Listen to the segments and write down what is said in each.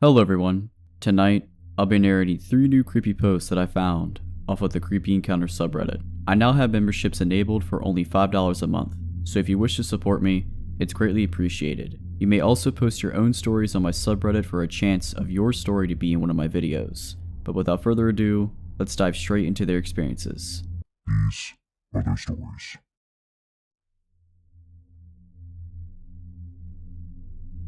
Hello everyone. Tonight, I'll be narrating 3 new creepy posts that I found off of the Creepy Encounter subreddit. I now have memberships enabled for only $5 a month, so if you wish to support me, it's greatly appreciated. You may also post your own stories on my subreddit for a chance of your story to be in one of my videos. But without further ado, let's dive straight into their experiences. These are their stories.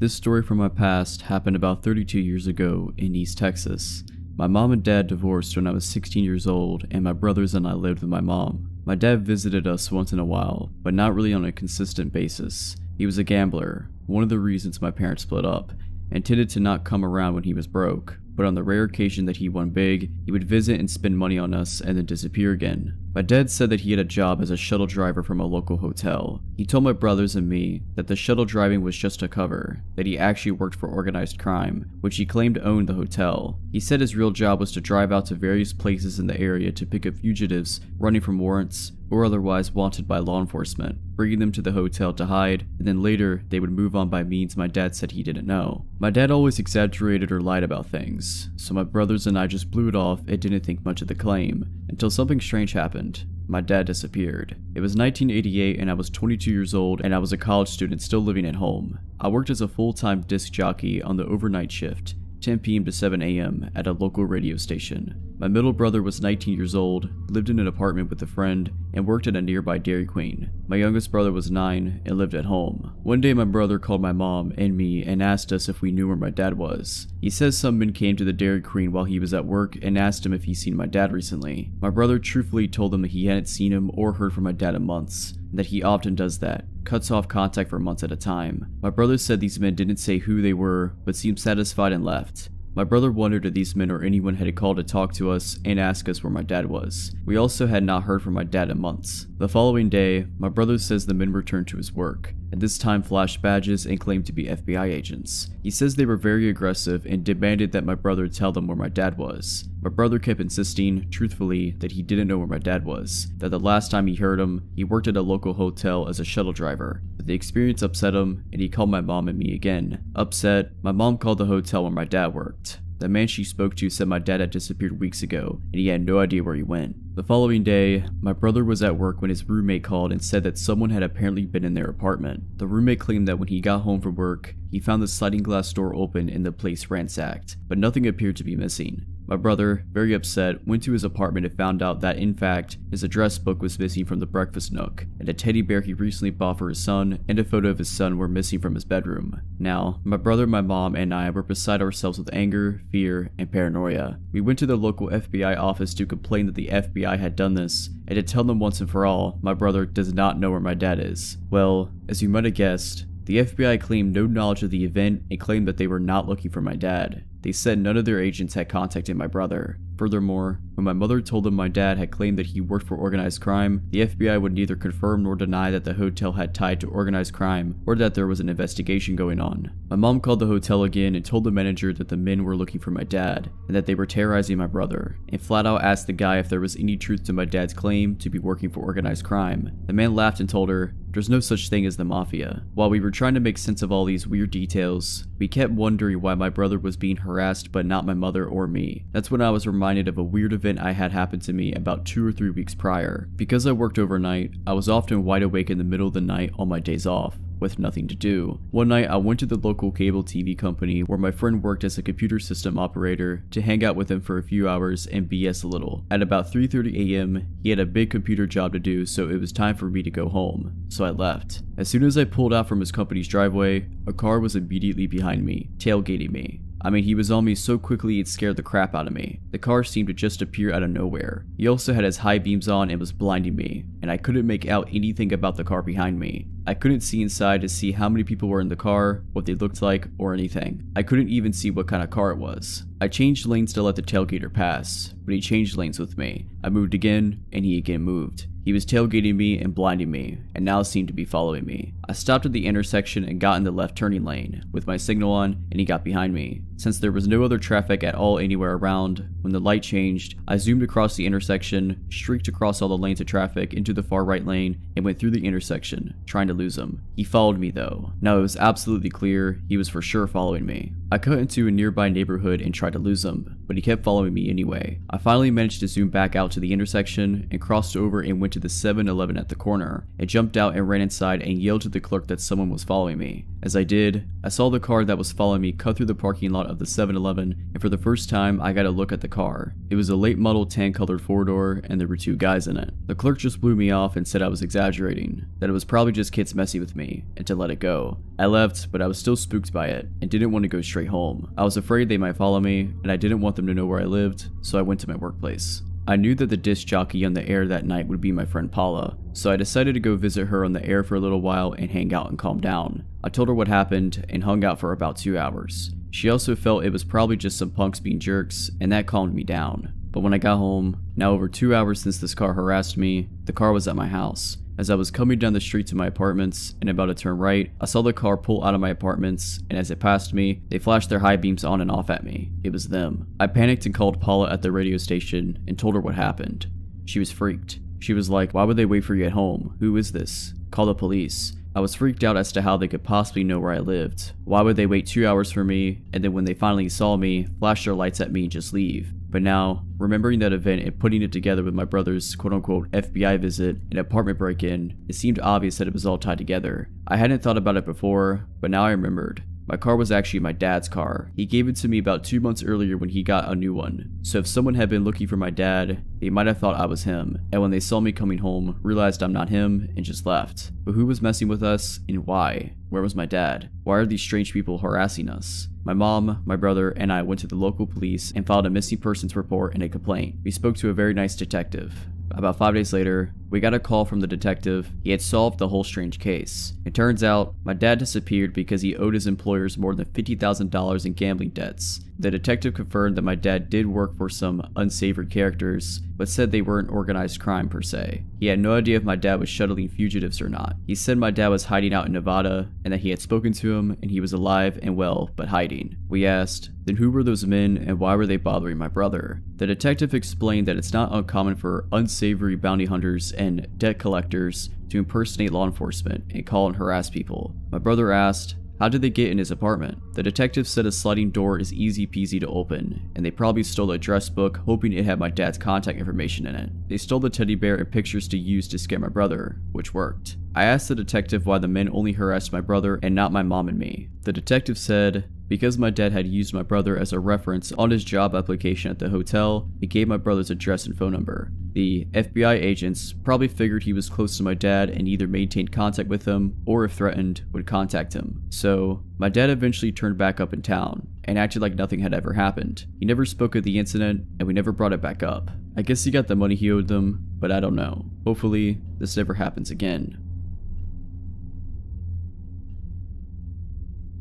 This story from my past happened about 32 years ago in East Texas. My mom and dad divorced when I was 16 years old, and my brothers and I lived with my mom. My dad visited us once in a while, but not really on a consistent basis. He was a gambler, one of the reasons my parents split up, and tended to not come around when he was broke. But on the rare occasion that he won big, he would visit and spend money on us and then disappear again. My dad said that he had a job as a shuttle driver from a local hotel. He told my brothers and me that the shuttle driving was just a cover, that he actually worked for organized crime, which he claimed owned the hotel. He said his real job was to drive out to various places in the area to pick up fugitives running from warrants or otherwise wanted by law enforcement, bringing them to the hotel to hide, and then later they would move on by means my dad said he didn't know. My dad always exaggerated or lied about things, so my brothers and I just blew it off and didn't think much of the claim, until something strange happened. My dad disappeared. It was 1988 and I was 22 years old and I was a college student still living at home. I worked as a full-time disc jockey on the overnight shift, 10 p.m. to 7 a.m. at a local radio station. My middle brother was 19 years old, lived in an apartment with a friend, and worked at a nearby Dairy Queen. My youngest brother was 9 and lived at home. One day my brother called my mom and me and asked us if we knew where my dad was. He says some men came to the Dairy Queen while he was at work and asked him if he'd seen my dad recently. My brother truthfully told them that he hadn't seen him or heard from my dad in months, and that he often does that, cuts off contact for months at a time. My brother said these men didn't say who they were, but seemed satisfied and left. My brother wondered if these men or anyone had called to talk to us and ask us where my dad was. We also had not heard from my dad in months. The following day, my brother says the men returned to his work, and this time flashed badges and claimed to be FBI agents. He says they were very aggressive and demanded that my brother tell them where my dad was. My brother kept insisting, truthfully, that he didn't know where my dad was, that the last time he heard him, he worked at a local hotel as a shuttle driver. But the experience upset him, and he called my mom and me again. Upset, my mom called the hotel where my dad worked. The man she spoke to said my dad had disappeared weeks ago, and he had no idea where he went. The following day, my brother was at work when his roommate called and said that someone had apparently been in their apartment. The roommate claimed that when he got home from work, he found the sliding glass door open and the place ransacked, but nothing appeared to be missing. My brother, very upset, went to his apartment and found out that, in fact, his address book was missing from the breakfast nook, and a teddy bear he recently bought for his son and a photo of his son were missing from his bedroom. Now, my brother, my mom, and I were beside ourselves with anger, fear, and paranoia. We went to the local FBI office to complain that the FBI had done this, and to tell them once and for all, my brother does not know where my dad is. Well, as you might have guessed, the FBI claimed no knowledge of the event and claimed that they were not looking for my dad. They said none of their agents had contacted my brother. Furthermore, when my mother told them my dad had claimed that he worked for organized crime, the FBI would neither confirm nor deny that the hotel had tied to organized crime or that there was an investigation going on. My mom called the hotel again and told the manager that the men were looking for my dad and that they were terrorizing my brother, and flat out asked the guy if there was any truth to my dad's claim to be working for organized crime. The man laughed and told her, "There's no such thing as the mafia." While we were trying to make sense of all these weird details, we kept wondering why my brother was being harassed but not my mother or me. That's when I was reminded of a weird event I had happened to me about 2 or 3 weeks prior. Because I worked overnight, I was often wide awake in the middle of the night on my days off, with nothing to do. One night I went to the local cable TV company where my friend worked as a computer system operator to hang out with him for a few hours and BS a little. At about 3:30 a.m., he had a big computer job to do, so it was time for me to go home. So I left. As soon as I pulled out from his company's driveway, a car was immediately behind me, tailgating me. I mean, he was on me so quickly it scared the crap out of me. The car seemed to just appear out of nowhere. He also had his high beams on and was blinding me, and I couldn't make out anything about the car behind me. I couldn't see inside to see how many people were in the car, what they looked like, or anything. I couldn't even see what kind of car it was. I changed lanes to let the tailgater pass, but he changed lanes with me. I moved again, and he again moved. He was tailgating me and blinding me, and now seemed to be following me. I stopped at the intersection and got in the left turning lane, with my signal on, and he got behind me. Since there was no other traffic at all anywhere around, when the light changed, I zoomed across the intersection, streaked across all the lanes of traffic into the far right lane, and went through the intersection, trying to lose him. He followed me though. Now it was absolutely clear he was for sure following me. I cut into a nearby neighborhood and tried to lose him, but he kept following me anyway. I finally managed to zoom back out to the intersection and crossed over and went to the 7-Eleven at the corner. I jumped out and ran inside and yelled to the clerk that someone was following me. As I did, I saw the car that was following me cut through the parking lot of the 7-Eleven, and for the first time I got a look at the car. It was a late model tan colored 4-door and there were 2 guys in it. The clerk just blew me off and said I was exaggerating, that it was probably just kids messing with me, and to let it go. I left, but I was still spooked by it and didn't want to go straight home. I was afraid they might follow me, and I didn't want them to know where I lived, so I went to my workplace. I knew that the disc jockey on the air that night would be my friend Paula, so I decided to go visit her on the air for a little while and hang out and calm down. I told her what happened and hung out for about 2 hours. She also felt it was probably just some punks being jerks, and that calmed me down. But when I got home, now over 2 hours since this car harassed me, the car was at my house. As I was coming down the street to my apartments and about to turn right, I saw the car pull out of my apartments, and as it passed me, they flashed their high beams on and off at me. It was them. I panicked and called Paula at the radio station and told her what happened. She was freaked. She was like, "Why would they wait for you at home? Who is this? Call the police." I was freaked out as to how they could possibly know where I lived. Why would they wait 2 hours for me, and then when they finally saw me, flash their lights at me and just leave? But now, remembering that event and putting it together with my brother's quote-unquote FBI visit and apartment break-in, it seemed obvious that it was all tied together. I hadn't thought about it before, but now I remembered. My car was actually my dad's car. He gave it to me about 2 months earlier when he got a new one. So if someone had been looking for my dad, they might have thought I was him, and when they saw me coming home, realized I'm not him and just left. But who was messing with us and why? Where was my dad? Why are these strange people harassing us? My mom, my brother, and I went to the local police and filed a missing persons report and a complaint. We spoke to a very nice detective. About 5 days later, we got a call from the detective. He had solved the whole strange case. It turns out, my dad disappeared because he owed his employers more than $50,000 in gambling debts. The detective confirmed that my dad did work for some unsavory characters, but said they weren't organized crime per se. He had no idea if my dad was shuttling fugitives or not. He said my dad was hiding out in Nevada, and that he had spoken to him and he was alive and well, but hiding. We asked, then who were those men and why were they bothering my brother? The detective explained that it's not uncommon for unsavory bounty hunters and debt collectors to impersonate law enforcement and call and harass people. My brother asked, how did they get in his apartment? The detective said a sliding door is easy peasy to open, and they probably stole a address book hoping it had my dad's contact information in it. They stole the teddy bear and pictures to use to scare my brother, which worked. I asked the detective why the men only harassed my brother and not my mom and me. The detective said, because my dad had used my brother as a reference on his job application at the hotel, he gave my brother's address and phone number. The FBI agents probably figured he was close to my dad and either maintained contact with him or if threatened, would contact him. So, my dad eventually turned back up in town and acted like nothing had ever happened. He never spoke of the incident and we never brought it back up. I guess he got the money he owed them, but I don't know. Hopefully, this never happens again.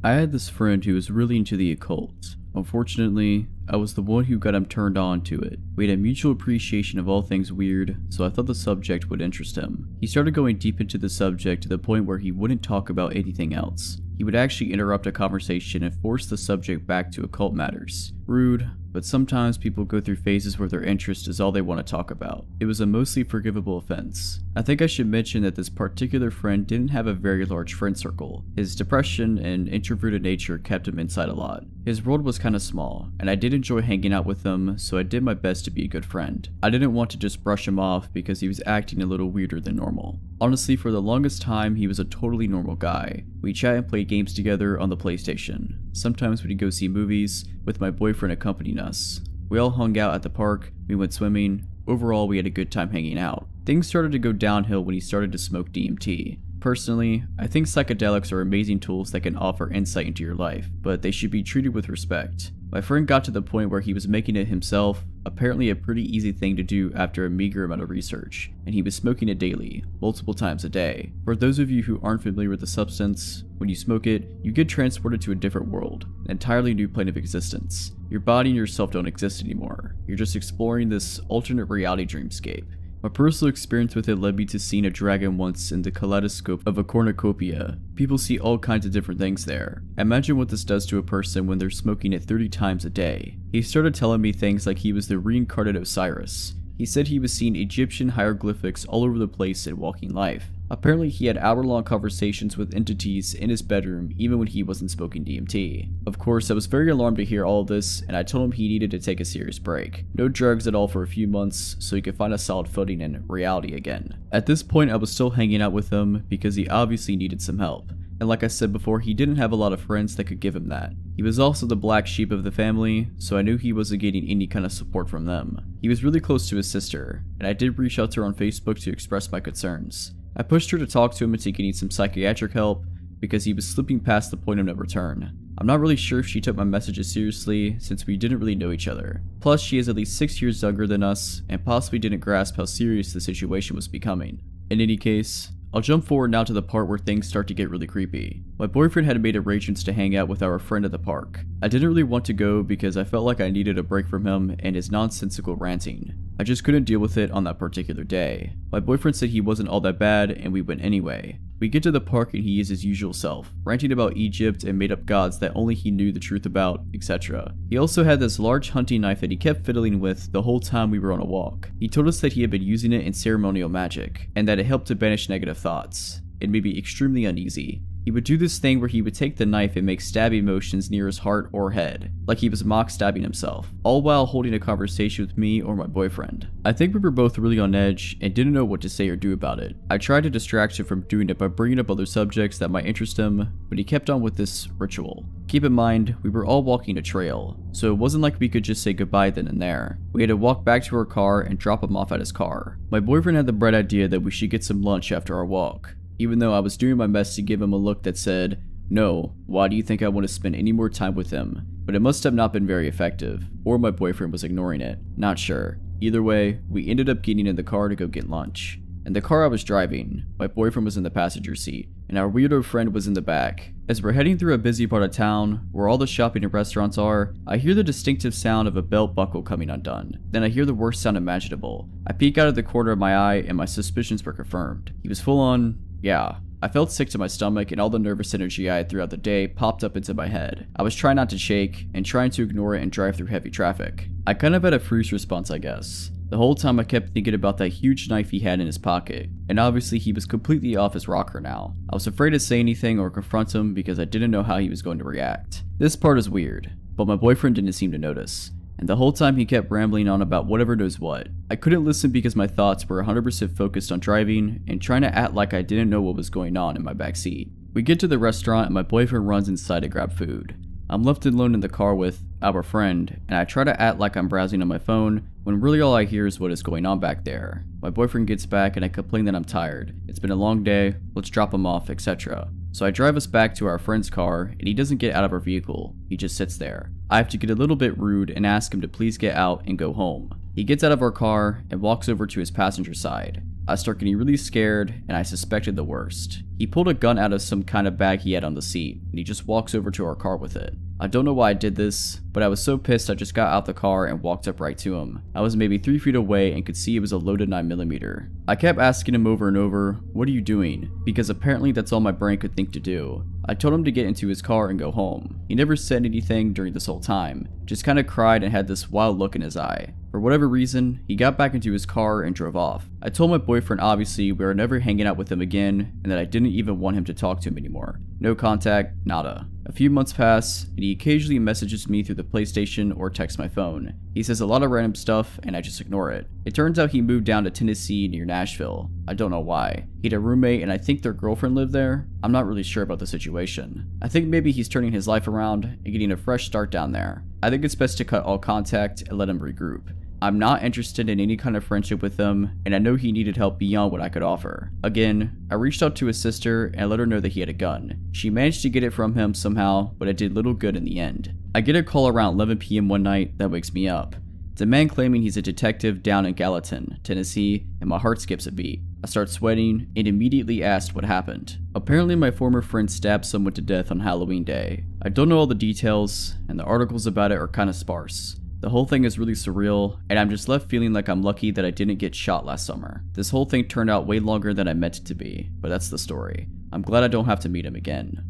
I had this friend who was really into the occult. Unfortunately, I was the one who got him turned on to it. We had a mutual appreciation of all things weird, so I thought the subject would interest him. He started going deep into the subject to the point where he wouldn't talk about anything else. He would actually interrupt a conversation and force the subject back to occult matters. Rude, but sometimes people go through phases where their interest is all they want to talk about. It was a mostly forgivable offense. I think I should mention that this particular friend didn't have a very large friend circle. His depression and introverted nature kept him inside a lot. His world was kind of small, and I did enjoy hanging out with him, so I did my best to be a good friend. I didn't want to just brush him off because he was acting a little weirder than normal. Honestly, for the longest time, he was a totally normal guy. We chat and play games together on the PlayStation. Sometimes we'd go see movies, with my boyfriend accompanying us. We all hung out at the park, we went swimming. Overall, we had a good time hanging out. Things started to go downhill when he started to smoke DMT. Personally, I think psychedelics are amazing tools that can offer insight into your life, but they should be treated with respect. My friend got to the point where he was making it himself, apparently a pretty easy thing to do after a meager amount of research, and he was smoking it daily, multiple times a day. For those of you who aren't familiar with the substance, when you smoke it, you get transported to a different world, an entirely new plane of existence. Your body and yourself don't exist anymore. You're just exploring this alternate reality dreamscape. My personal experience with it led me to seeing a dragon once in the kaleidoscope of a cornucopia. People see all kinds of different things there. Imagine what this does to a person when they're smoking it 30 times a day. He started telling me things like he was the reincarnate Osiris. He said he was seeing Egyptian hieroglyphics all over the place in walking life. Apparently he had hour-long conversations with entities in his bedroom even when he wasn't smoking DMT. Of course, I was very alarmed to hear all of this, and I told him he needed to take a serious break. No drugs at all for a few months so he could find a solid footing in reality again. At this point, I was still hanging out with him because he obviously needed some help. And like I said before, he didn't have a lot of friends that could give him that. He was also the black sheep of the family, so I knew he wasn't getting any kind of support from them. He was really close to his sister, and I did reach out to her on Facebook to express my concerns. I pushed her to talk to him into getting some psychiatric help because he was slipping past the point of no return. I'm not really sure if she took my messages seriously since we didn't really know each other. Plus, she is at least 6 years younger than us and possibly didn't grasp how serious the situation was becoming. In any case, I'll jump forward now to the part where things start to get really creepy. My boyfriend had made arrangements to hang out with our friend at the park. I didn't really want to go because I felt like I needed a break from him and his nonsensical ranting. I just couldn't deal with it on that particular day. My boyfriend said he wasn't all that bad and we went anyway. We get to the park and he is his usual self, ranting about Egypt and made up gods that only he knew the truth about, etc. He also had this large hunting knife that he kept fiddling with the whole time we were on a walk. He told us that he had been using it in ceremonial magic, and that it helped to banish negative thoughts. It made me extremely uneasy. He would do this thing where he would take the knife and make stabbing motions near his heart or head, like he was mock stabbing himself, all while holding a conversation with me or my boyfriend. I think we were both really on edge and didn't know what to say or do about it. I tried to distract him from doing it by bringing up other subjects that might interest him, but he kept on with this ritual. Keep in mind, we were all walking a trail, so it wasn't like we could just say goodbye then and there. We had to walk back to our car and drop him off at his car. My boyfriend had the bright idea that we should get some lunch after our walk, even though I was doing my best to give him a look that said, "No, why do you think I want to spend any more time with him?" But it must have not been very effective, or my boyfriend was ignoring it. Not sure. Either way, we ended up getting in the car to go get lunch. In the car I was driving, my boyfriend was in the passenger seat, and our weirdo friend was in the back. As we're heading through a busy part of town, where all the shopping and restaurants are, I hear the distinctive sound of a belt buckle coming undone. Then I hear the worst sound imaginable. I peek out of the corner of my eye and my suspicions were confirmed. He was full on, yeah. I felt sick to my stomach and all the nervous energy I had throughout the day popped up into my head. I was trying not to shake and trying to ignore it and drive through heavy traffic. I kind of had a freeze response, I guess. The whole time I kept thinking about that huge knife he had in his pocket, and obviously he was completely off his rocker now. I was afraid to say anything or confront him because I didn't know how he was going to react. This part is weird, but my boyfriend didn't seem to notice. And the whole time he kept rambling on about whatever knows what. I couldn't listen because my thoughts were 100% focused on driving and trying to act like I didn't know what was going on in my backseat. We get to the restaurant and my boyfriend runs inside to grab food. I'm left alone in the car with our friend, and I try to act like I'm browsing on my phone when really all I hear is what is going on back there. My boyfriend gets back and I complain that I'm tired. It's been a long day, let's drop him off, etc. So I drive us back to our friend's car and he doesn't get out of our vehicle, he just sits there. I have to get a little bit rude and ask him to please get out and go home. He gets out of our car and walks over to his passenger side. I start getting really scared and I suspected the worst. He pulled a gun out of some kind of bag he had on the seat and he just walks over to our car with it. I don't know why I did this, but I was so pissed I just got out the car and walked up right to him. I was maybe 3 feet away and could see it was a loaded 9mm. I kept asking him over and over, "What are you doing?" because apparently that's all my brain could think to do. I told him to get into his car and go home. He never said anything during this whole time, just kind of cried and had this wild look in his eye. For whatever reason, he got back into his car and drove off. I told my boyfriend obviously we were never hanging out with him again and that I didn't even want him to talk to him anymore. No contact, nada. A few months pass, and he occasionally messages me through the PlayStation or texts my phone. He says a lot of random stuff, and I just ignore it. It turns out he moved down to Tennessee near Nashville. I don't know why. He had a roommate, and I think their girlfriend lived there. I'm not really sure about the situation. I think maybe he's turning his life around and getting a fresh start down there. I think it's best to cut all contact and let him regroup. I'm not interested in any kind of friendship with him, and I know he needed help beyond what I could offer. Again, I reached out to his sister and let her know that he had a gun. She managed to get it from him somehow, but it did little good in the end. I get a call around 11 p.m. one night that wakes me up. It's a man claiming he's a detective down in Gallatin, Tennessee, and my heart skips a beat. I start sweating and immediately asked what happened. Apparently my former friend stabbed someone to death on Halloween Day. I don't know all the details, and the articles about it are kinda sparse. The whole thing is really surreal, and I'm just left feeling like I'm lucky that I didn't get shot last summer. This whole thing turned out way longer than I meant it to be, but that's the story. I'm glad I don't have to meet him again.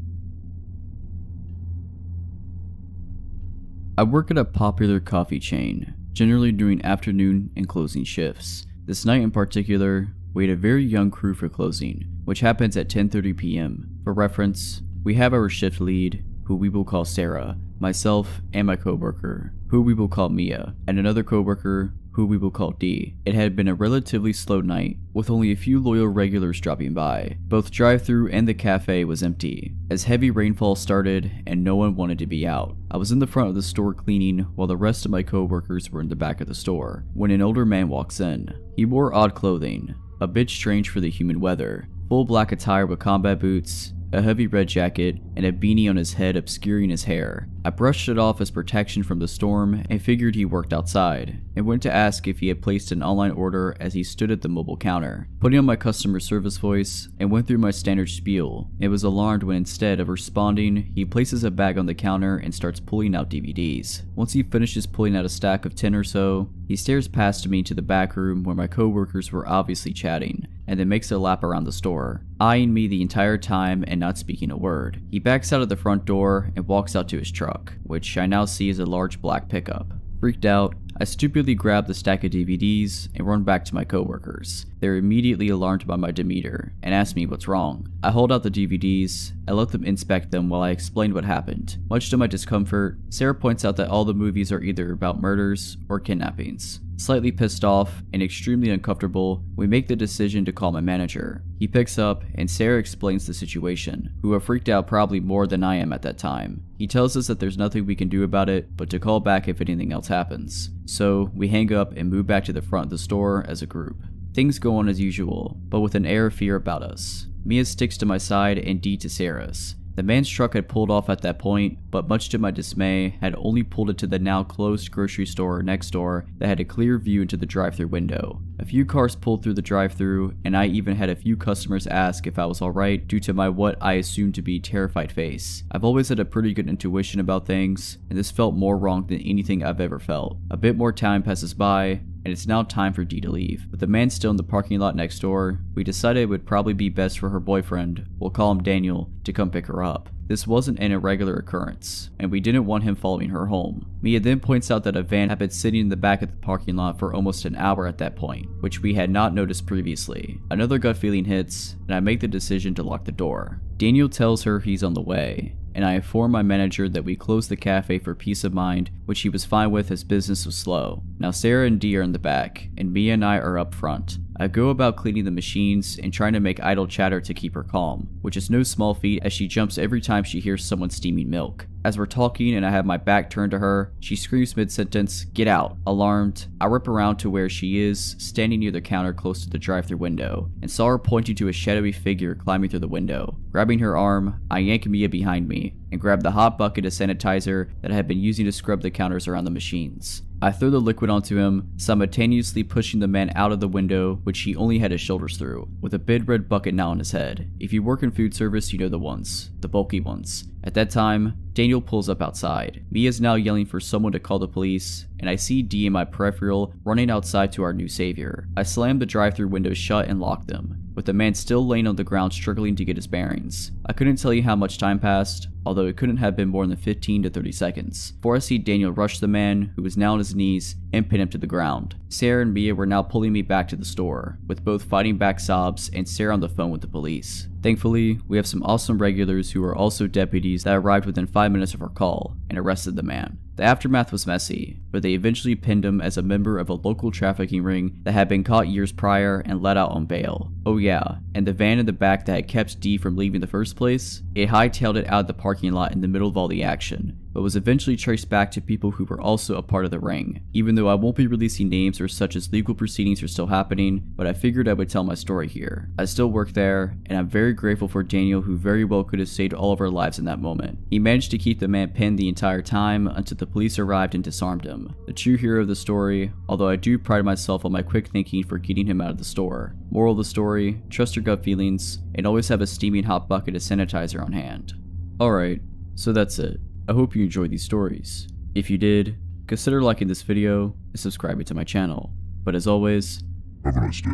I work at a popular coffee chain, generally during afternoon and closing shifts. This night in particular, we had a very young crew for closing. which happens at 10:30 p.m. For reference, we have our shift lead, who we will call Sarah, myself, and my coworker, who we will call Mia, and another coworker, who we will call D. It had been a relatively slow night, with only a few loyal regulars dropping by. Both drive-thru and the cafe was empty, as heavy rainfall started and no one wanted to be out. I was in the front of the store cleaning while the rest of my coworkers were in the back of the store, when an older man walks in. He wore odd clothing, a bit strange for the humid weather, full black attire with combat boots, a heavy red jacket, and a beanie on his head obscuring his hair. I brushed it off as protection from the storm and figured he worked outside, and went to ask if he had placed an online order as he stood at the mobile counter. Putting on my customer service voice and went through my standard spiel, and was alarmed when instead of responding, he places a bag on the counter and starts pulling out DVDs. Once he finishes pulling out a stack of 10 or so, he stares past me to the back room where my coworkers were obviously chatting, and then makes a lap around the store, eyeing me the entire time and not speaking a word. He backs out of the front door and walks out to his truck, which I now see is a large black pickup. Freaked out, I stupidly grab the stack of DVDs and run back to my coworkers. They're immediately alarmed by my demeanor and ask me what's wrong. I hold out the DVDs and let them inspect them while I explain what happened. Much to my discomfort, Sarah points out that all the movies are either about murders or kidnappings. Slightly pissed off and extremely uncomfortable, we make the decision to call my manager. He picks up and Sarah explains the situation, who are freaked out probably more than I am at that time. He tells us that there's nothing we can do about it, but to call back if anything else happens. So we hang up and move back to the front of the store as a group. Things go on as usual, but with an air of fear about us. Mia sticks to my side and Dee to Sarah's. The man's truck had pulled off at that point, but much to my dismay, had only pulled it to the now closed grocery store next door that had a clear view into the drive-thru window. A few cars pulled through the drive-thru, and I even had a few customers ask if I was alright due to my what I assumed to be terrified face. I've always had a pretty good intuition about things, and this felt more wrong than anything I've ever felt. A bit more time passes by, and it's now time for Dee to leave. With the man still in the parking lot next door, we decided it would probably be best for her boyfriend, we'll call him Daniel, to come pick her up. This wasn't an irregular occurrence, and we didn't want him following her home. Mia then points out that a van had been sitting in the back of the parking lot for almost an hour at that point, which we had not noticed previously. Another gut feeling hits, and I make the decision to lock the door. Daniel tells her he's on the way, and I inform my manager that we closed the cafe for peace of mind, which he was fine with as business was slow. Now Sarah and Dee are in the back, and Mia and I are up front. I go about cleaning the machines and trying to make idle chatter to keep her calm, which is no small feat as she jumps every time she hears someone steaming milk. As we're talking and I have my back turned to her, she screams mid-sentence, "Get out!" Alarmed, I whip around to where she is, standing near the counter close to the drive-thru window, and saw her pointing to a shadowy figure climbing through the window. Grabbing her arm, I yank Mia behind me, and grab the hot bucket of sanitizer that I had been using to scrub the counters around the machines. I throw the liquid onto him, simultaneously pushing the man out of the window, which he only had his shoulders through, with a big red bucket now on his head. If you work in food service, you know the ones. The bulky ones. At that time, Daniel pulls up outside. Mia's now yelling for someone to call the police, and I see Dee in my peripheral running outside to our new savior. I slam the drive-thru windows shut and lock them, with the man still laying on the ground struggling to get his bearings. I couldn't tell you how much time passed, although it couldn't have been more than 15 to 30 seconds, before I see Daniel rush the man, who was now on his knees, and pin him to the ground. Sarah and Mia were now pulling me back to the store, with both fighting back sobs and Sarah on the phone with the police. Thankfully, we have some awesome regulars who are also deputies that arrived within 5 minutes of our call and arrested the man. The aftermath was messy, but they eventually pinned him as a member of a local trafficking ring that had been caught years prior and let out on bail. Oh yeah, and the van in the back that had kept Dee from leaving the first place, it hightailed it out of the parking lot in the middle of all the action, but was eventually traced back to people who were also a part of the ring. Even though I won't be releasing names or such as legal proceedings are still happening, but I figured I would tell my story here. I still work there, and I'm very grateful for Daniel, who very well could have saved all of our lives in that moment. He managed to keep the man pinned the entire time until the police arrived and disarmed him. The true hero of the story, although I do pride myself on my quick thinking for getting him out of the store. Moral of the story, trust your gut feelings, and always have a steaming hot bucket of sanitizer on hand. Alright, so that's it. I hope you enjoyed these stories. If you did, consider liking this video and subscribing to my channel. But as always, Have a nice day.